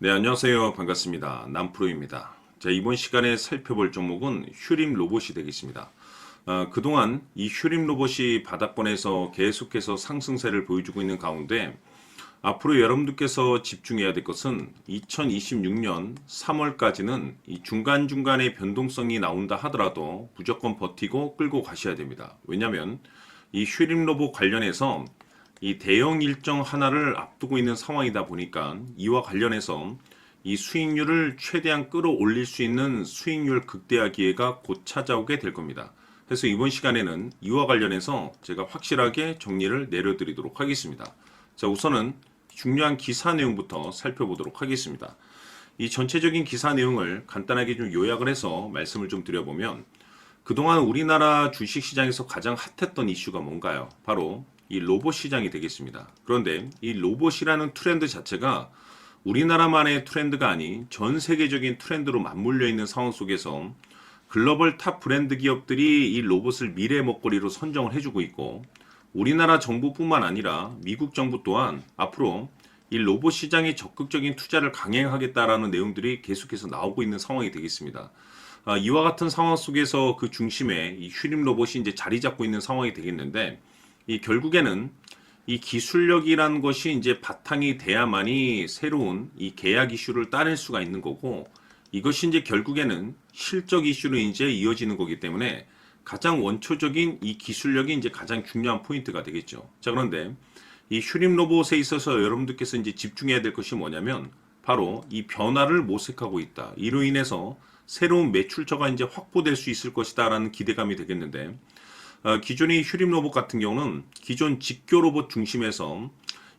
네, 안녕하세요. 반갑습니다. 남프로입니다. 자, 이번 시간에 살펴볼 종목은 휴림 로봇이 되겠습니다. 그동안 이 휴림 로봇이 바닥권에서 계속해서 상승세를 보여주고 있는 가운데 앞으로 여러분들께서 집중해야 될 것은 2026년 3월까지는 이 중간중간에 변동성이 나온다 하더라도 무조건 버티고 끌고 가셔야 됩니다. 왜냐하면 이 휴림 로봇 관련해서 이 대형 일정 하나를 앞두고 있는 상황이다 보니까 이와 관련해서 이 수익률을 최대한 끌어올릴 수 있는 수익률 극대화 기회가 곧 찾아오게 될 겁니다. 그래서 이번 시간에는 이와 관련해서 제가 확실하게 정리를 내려드리도록 하겠습니다. 자, 우선은 중요한 기사 내용부터 살펴보도록 하겠습니다. 이 전체적인 기사 내용을 간단하게 좀 요약을 해서 말씀을 좀 드려보면 그동안 우리나라 주식시장에서 가장 핫했던 이슈가 뭔가요? 바로 이 로봇 시장이 되겠습니다. 그런데 이 로봇이라는 트렌드 자체가 우리나라만의 트렌드가 아닌 전 세계적인 트렌드로 맞물려 있는 상황 속에서 글로벌 탑 브랜드 기업들이 이 로봇을 미래 먹거리로 선정을 해주고 있고 우리나라 정부뿐만 아니라 미국 정부 또한 앞으로 이 로봇 시장에 적극적인 투자를 강행하겠다라는 내용들이 계속해서 나오고 있는 상황이 되겠습니다. 이와 같은 상황 속에서 그 중심에 이 휴림 로봇이 이제 자리 잡고 있는 상황이 되겠는데 이 결국에는 이 기술력이라는 것이 이제 바탕이 돼야만이 새로운 이 계약 이슈를 따낼 수가 있는 거고 이것이 이제 결국에는 실적 이슈로 이제 이어지는 거기 때문에 가장 원초적인 이 기술력이 이제 가장 중요한 포인트가 되겠죠. 자, 그런데 이 휴림 로봇에 있어서 여러분들께서 이제 집중해야 될 것이 뭐냐면 바로 이 변화를 모색하고 있다. 이로 인해서 새로운 매출처가 이제 확보될 수 있을 것이다라는 기대감이 되겠는데 기존의 휴림 로봇 같은 경우는 기존 직교 로봇 중심에서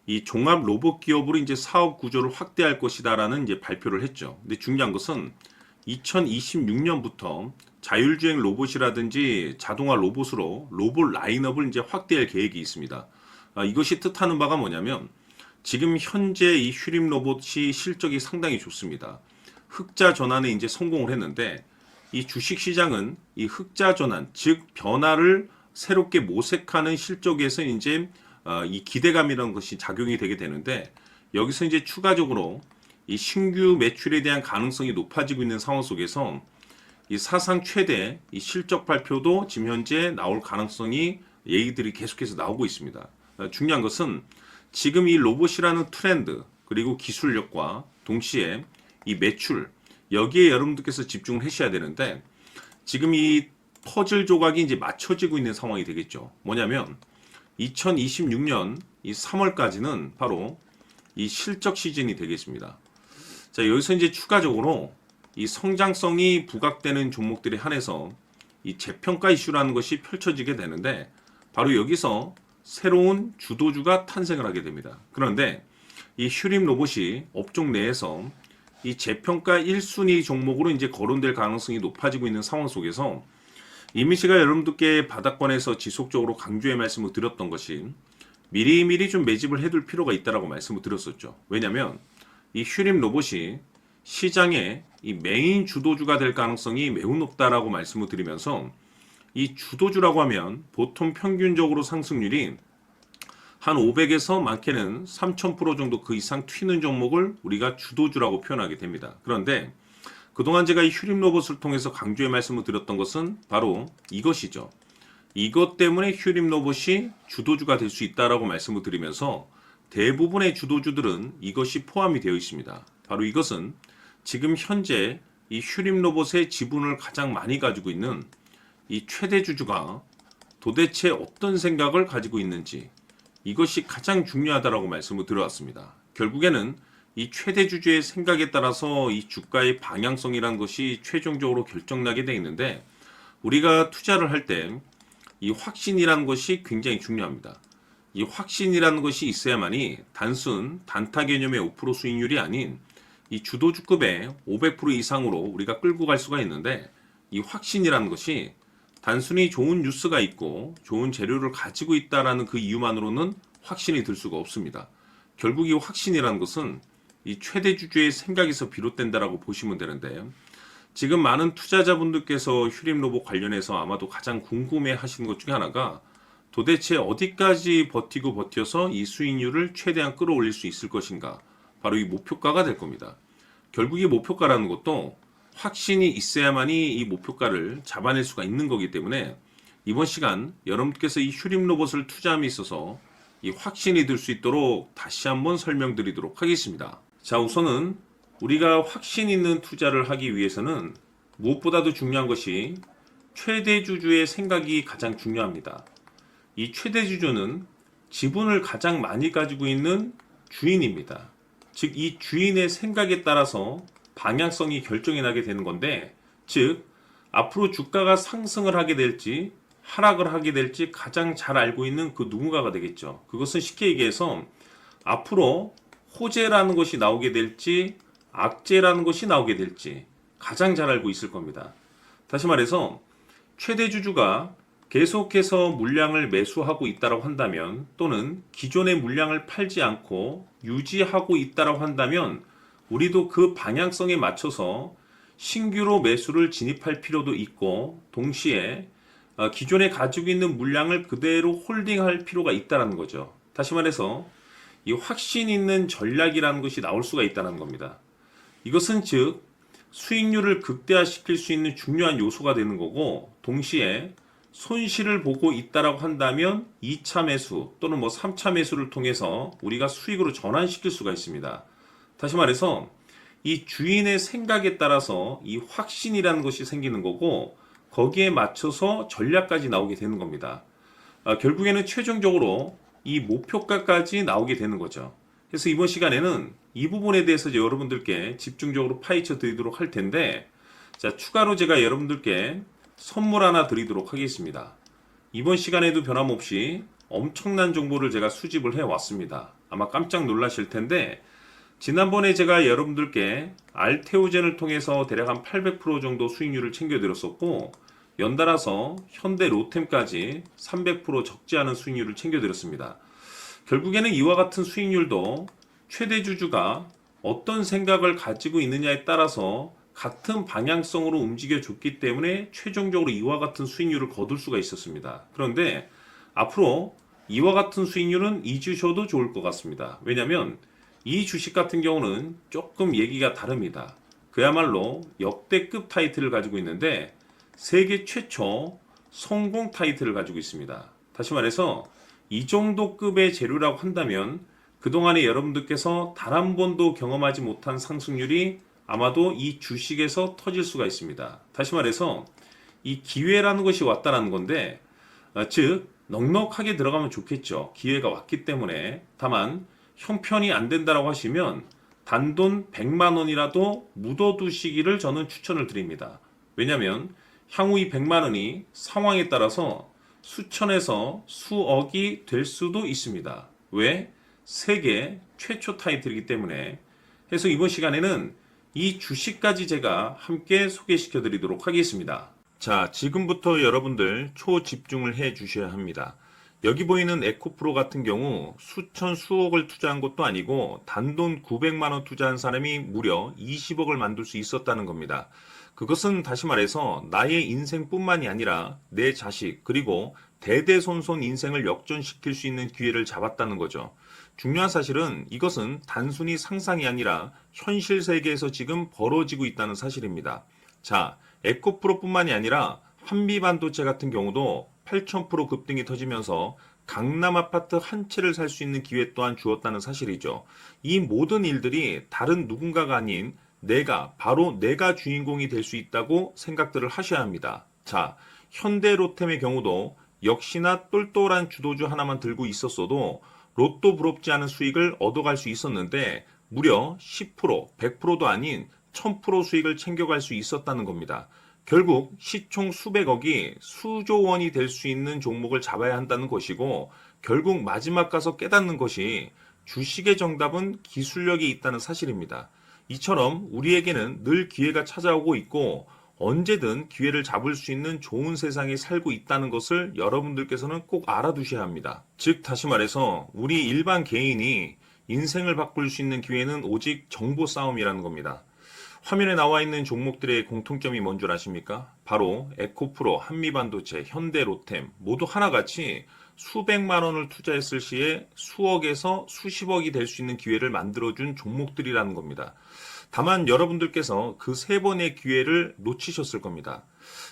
이 종합 로봇 기업으로 이제 사업 구조를 확대할 것이다라는 이제 발표를 했죠. 근데 중요한 것은 2026년부터 자율주행 로봇이라든지 자동화 로봇으로 로봇 라인업을 이제 확대할 계획이 있습니다. 이것이 뜻하는 바가 뭐냐면 지금 현재 이 휴림 로봇이 실적이 상당히 좋습니다. 흑자 전환에 이제 성공을 했는데 이 주식 시장은 이 흑자 전환, 즉 변화를 새롭게 모색하는 실적에서 이제 이 기대감이라는 것이 작용이 되게 되는데 여기서 이제 추가적으로 이 신규 매출에 대한 가능성이 높아지고 있는 상황 속에서 이 사상 최대 이 실적 발표도 지금 현재 나올 가능성이 얘기들이 계속해서 나오고 있습니다. 중요한 것은 지금 이 로봇이라는 트렌드 그리고 기술력과 동시에 이 매출 여기에 여러분들께서 집중을 하셔야 되는데 지금 이 퍼즐 조각이 이제 맞춰지고 있는 상황이 되겠죠. 뭐냐면 2026년 이 3월까지는 바로 이 실적 시즌이 되겠습니다. 자, 여기서 이제 추가적으로 이 성장성이 부각되는 종목들에 한해서 이 재평가 이슈라는 것이 펼쳐지게 되는데 바로 여기서 새로운 주도주가 탄생을 하게 됩니다. 그런데 이 휴림 로봇이 업종 내에서 이 재평가 1순위 종목으로 이제 거론될 가능성이 높아지고 있는 상황 속에서 이미 제가 여러분들께 바닥권에서 지속적으로 강조의 말씀을 드렸던 것이 미리미리 좀 매집을 해둘 필요가 있다라고 말씀을 드렸었죠. 왜냐하면 이 휴림 로봇이 시장의 이 메인 주도주가 될 가능성이 매우 높다라고 말씀을 드리면서 이 주도주라고 하면 보통 평균적으로 상승률이 한 500에서 많게는 3000% 정도 그 이상 튀는 종목을 우리가 주도주라고 표현하게 됩니다. 그런데 그동안 제가 이 휴림 로봇을 통해서 강조의 말씀을 드렸던 것은 바로 이것이죠. 이것 때문에 휴림 로봇이 주도주가 될 수 있다라고 말씀을 드리면서 대부분의 주도주들은 이것이 포함이 되어 있습니다. 바로 이것은 지금 현재 이 휴림 로봇의 지분을 가장 많이 가지고 있는 이 최대 주주가 도대체 어떤 생각을 가지고 있는지 이것이 가장 중요하다라고 말씀을 드려왔습니다. 결국에는 이 최대 주주의 생각에 따라서 이 주가의 방향성이라는 것이 최종적으로 결정나게 되어 있는데 우리가 투자를 할 때 이 확신이라는 것이 굉장히 중요합니다. 이 확신이라는 것이 있어야만이 단순 단타 개념의 5% 수익률이 아닌 이 주도주급의 500% 이상으로 우리가 끌고 갈 수가 있는데 이 확신이라는 것이 단순히 좋은 뉴스가 있고 좋은 재료를 가지고 있다라는 그 이유만으로는 확신이 들 수가 없습니다. 결국 이 확신이라는 것은 이 최대 주주의 생각에서 비롯된다라고 보시면 되는데 지금 많은 투자자분들께서 휴림 로봇 관련해서 아마도 가장 궁금해 하시는 것 중에 하나가 도대체 어디까지 버티고 버텨서 이 수익률을 최대한 끌어올릴 수 있을 것인가 바로 이 목표가가 될 겁니다. 결국 이 목표가라는 것도 확신이 있어야만이 이 목표가를 잡아낼 수가 있는 거기 때문에 이번 시간 여러분께서 이 휴림 로봇을 투자함에 있어서 이 확신이 들 수 있도록 다시 한번 설명드리도록 하겠습니다. 자, 우선은 우리가 확신 있는 투자를 하기 위해서는 무엇보다도 중요한 것이 최대주주의 생각이 가장 중요합니다. 이 최대주주는 지분을 가장 많이 가지고 있는 주인입니다. 즉, 이 주인의 생각에 따라서 방향성이 결정이 나게 되는 건데, 즉, 앞으로 주가가 상승을 하게 될지 하락을 하게 될지 가장 잘 알고 있는 그 누군가가 되겠죠. 그것은 쉽게 얘기해서 앞으로 호재라는 것이 나오게 될지 악재라는 것이 나오게 될지 가장 잘 알고 있을 겁니다. 다시 말해서 최대주주가 계속해서 물량을 매수하고 있다고 한다면, 또는 기존의 물량을 팔지 않고 유지하고 있다고 한다면 우리도 그 방향성에 맞춰서 신규로 매수를 진입할 필요도 있고, 동시에 기존에 가지고 있는 물량을 그대로 홀딩할 필요가 있다는 거죠. 다시 말해서 이 확신 있는 전략이라는 것이 나올 수가 있다는 겁니다. 이것은 즉 수익률을 극대화시킬 수 있는 중요한 요소가 되는 거고, 동시에 손실을 보고 있다라고 한다면 2차 매수 또는 3차 매수를 통해서 우리가 수익으로 전환시킬 수가 있습니다. 다시 말해서 이 주인의 생각에 따라서 이 확신이라는 것이 생기는 거고, 거기에 맞춰서 전략까지 나오게 되는 겁니다. 결국에는 최종적으로 이 목표가까지 나오게 되는 거죠. 그래서 이번 시간에는 이 부분에 대해서 여러분들께 집중적으로 파헤쳐 드리도록 할 텐데, 자, 추가로 제가 여러분들께 선물 하나 드리도록 하겠습니다. 이번 시간에도 변함없이 엄청난 정보를 제가 수집을 해왔습니다. 아마 깜짝 놀라실 텐데, 지난번에 제가 여러분들께 알테오젠을 통해서 대략 한 800% 정도 수익률을 챙겨드렸었고, 연달아서 현대 로템까지 300% 적지 않은 수익률을 챙겨드렸습니다. 결국에는 이와 같은 수익률도 최대주주가 어떤 생각을 가지고 있느냐에 따라서 같은 방향성으로 움직여 줬기 때문에 최종적으로 이와 같은 수익률을 거둘 수가 있었습니다. 그런데 앞으로 이와 같은 수익률은 잊으셔도 좋을 것 같습니다. 왜냐하면 이 주식 같은 경우는 조금 얘기가 다릅니다. 그야말로 역대급 타이틀을 가지고 있는데 세계 최초 성공 타이틀을 가지고 있습니다. 다시 말해서 이 정도 급의 재료라고 한다면 그동안에 여러분들께서 단 한 번도 경험하지 못한 상승률이 아마도 이 주식에서 터질 수가 있습니다. 다시 말해서 이 기회라는 것이 왔다는 건데, 즉 넉넉하게 들어가면 좋겠죠. 기회가 왔기 때문에. 다만 형편이 안 된다라고 하시면 단돈 100만 원이라도 묻어두시기를 저는 추천을 드립니다. 왜냐하면 향후 이 100만 원이 상황에 따라서 수천에서 수억이 될 수도 있습니다. 왜? 세계 최초 타이틀이기 때문에. 해서 이번 시간에는 이 주식까지 제가 함께 소개시켜 드리도록 하겠습니다. 자, 지금부터 여러분들 초집중을 해 주셔야 합니다. 여기 보이는 에코프로 같은 경우 수천 수억을 투자한 것도 아니고 단돈 900만 원 투자한 사람이 무려 20억을 만들 수 있었다는 겁니다. 그것은 다시 말해서 나의 인생뿐만이 아니라 내 자식 그리고 대대손손 인생을 역전시킬 수 있는 기회를 잡았다는 거죠. 중요한 사실은 이것은 단순히 상상이 아니라 현실 세계에서 지금 벌어지고 있다는 사실입니다. 자, 에코프로뿐만이 아니라 한미반도체 같은 경우도 8,000% 급등이 터지면서 강남 아파트 한 채를 살 수 있는 기회 또한 주었다는 사실이죠. 이 모든 일들이 다른 누군가가 아닌 바로 내가 주인공이 될 수 있다고 생각들을 하셔야 합니다. 자, 현대로템의 경우도 역시나 똘똘한 주도주 하나만 들고 있었어도 로또 부럽지 않은 수익을 얻어갈 수 있었는데 무려 10%, 100%도 아닌 1000% 수익을 챙겨갈 수 있었다는 겁니다. 결국 시총 수백억이 수조 원이 될 수 있는 종목을 잡아야 한다는 것이고, 결국 마지막 가서 깨닫는 것이 주식의 정답은 기술력이 있다는 사실입니다. 이처럼 우리에게는 늘 기회가 찾아오고 있고 언제든 기회를 잡을 수 있는 좋은 세상에 살고 있다는 것을 여러분들께서는 꼭 알아두셔야 합니다. 즉 다시 말해서 우리 일반 개인이 인생을 바꿀 수 있는 기회는 오직 정보 싸움이라는 겁니다. 화면에 나와 있는 종목들의 공통점이 뭔 줄 아십니까? 바로 에코프로, 한미반도체, 현대로템 모두 하나같이 수백만 원을 투자했을 시에 수억에서 수십억이 될 수 있는 기회를 만들어준 종목들이라는 겁니다. 다만 여러분들께서 그 세 번의 기회를 놓치셨을 겁니다.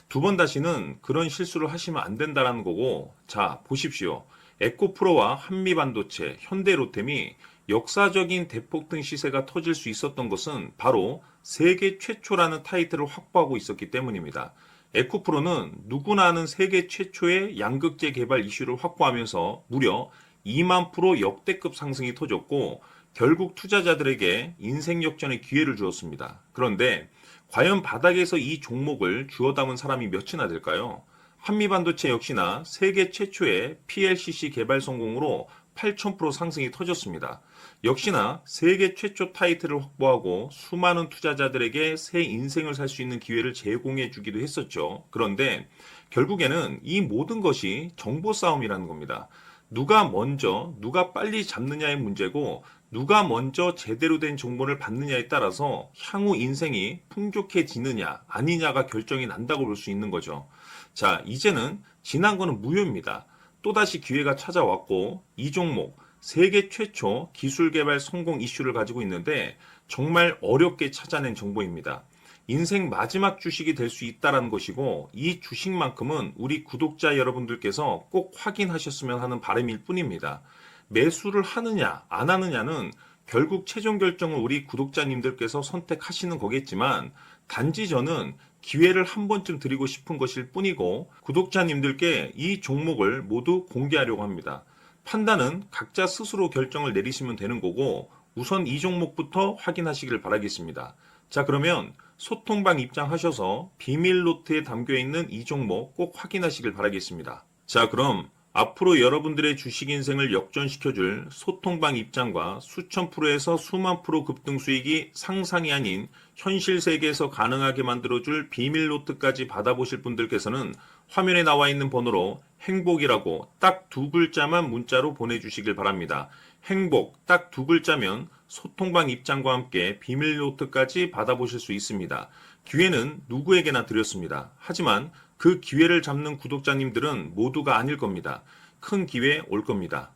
두 번 다시는 그런 실수를 하시면 안 된다라는 거고, 자, 보십시오. 에코프로와 한미반도체, 현대로템이 역사적인 대폭등 시세가 터질 수 있었던 것은 바로 세계 최초라는 타이틀을 확보하고 있었기 때문입니다. 에코프로는 누구나 아는 세계 최초의 양극재 개발 이슈를 확보하면서 무려 2만 프로 역대급 상승이 터졌고, 결국 투자자들에게 인생 역전의 기회를 주었습니다. 그런데 과연 바닥에서 이 종목을 주워 담은 사람이 몇이나 될까요? 한미반도체 역시나 세계 최초의 PLCC 개발 성공으로 8,000% 상승이 터졌습니다. 역시나 세계 최초 타이틀을 확보하고 수많은 투자자들에게 새 인생을 살 수 있는 기회를 제공해 주기도 했었죠. 그런데 결국에는 이 모든 것이 정보 싸움이라는 겁니다. 누가 먼저, 누가 빨리 잡느냐의 문제고, 누가 먼저 제대로 된 정보를 받느냐에 따라서 향후 인생이 풍족해지느냐, 아니냐가 결정이 난다고 볼 수 있는 거죠. 자, 이제는 지난 거는 무효입니다. 또다시 기회가 찾아왔고, 이 종목, 세계 최초 기술 개발 성공 이슈를 가지고 있는데, 정말 어렵게 찾아낸 정보입니다. 인생 마지막 주식이 될 수 있다는 것이고, 이 주식만큼은 우리 구독자 여러분들께서 꼭 확인하셨으면 하는 바람일 뿐입니다. 매수를 하느냐 안 하느냐는 결국 최종 결정을 우리 구독자님들께서 선택하시는 거겠지만, 단지 저는 기회를 한 번쯤 드리고 싶은 것일 뿐이고, 구독자님들께 이 종목을 모두 공개하려고 합니다. 판단은 각자 스스로 결정을 내리시면 되는 거고, 우선 이 종목부터 확인하시길 바라겠습니다. 자, 그러면 소통방 입장하셔서 비밀 노트에 담겨 있는 이 종목 꼭 확인하시길 바라겠습니다. 자, 그럼 앞으로 여러분들의 주식 인생을 역전시켜줄 소통방 입장과 수천 프로에서 수만 프로 급등 수익이 상상이 아닌 현실 세계에서 가능하게 만들어줄 비밀 노트까지 받아보실 분들께서는 화면에 나와 있는 번호로 행복이라고 딱 두 글자만 문자로 보내주시길 바랍니다. 행복 딱 두 글자면 소통방 입장과 함께 비밀 노트까지 받아보실 수 있습니다. 기회는 누구에게나 드렸습니다. 하지만 그 기회를 잡는 구독자님들은 모두가 아닐 겁니다. 큰 기회 올 겁니다.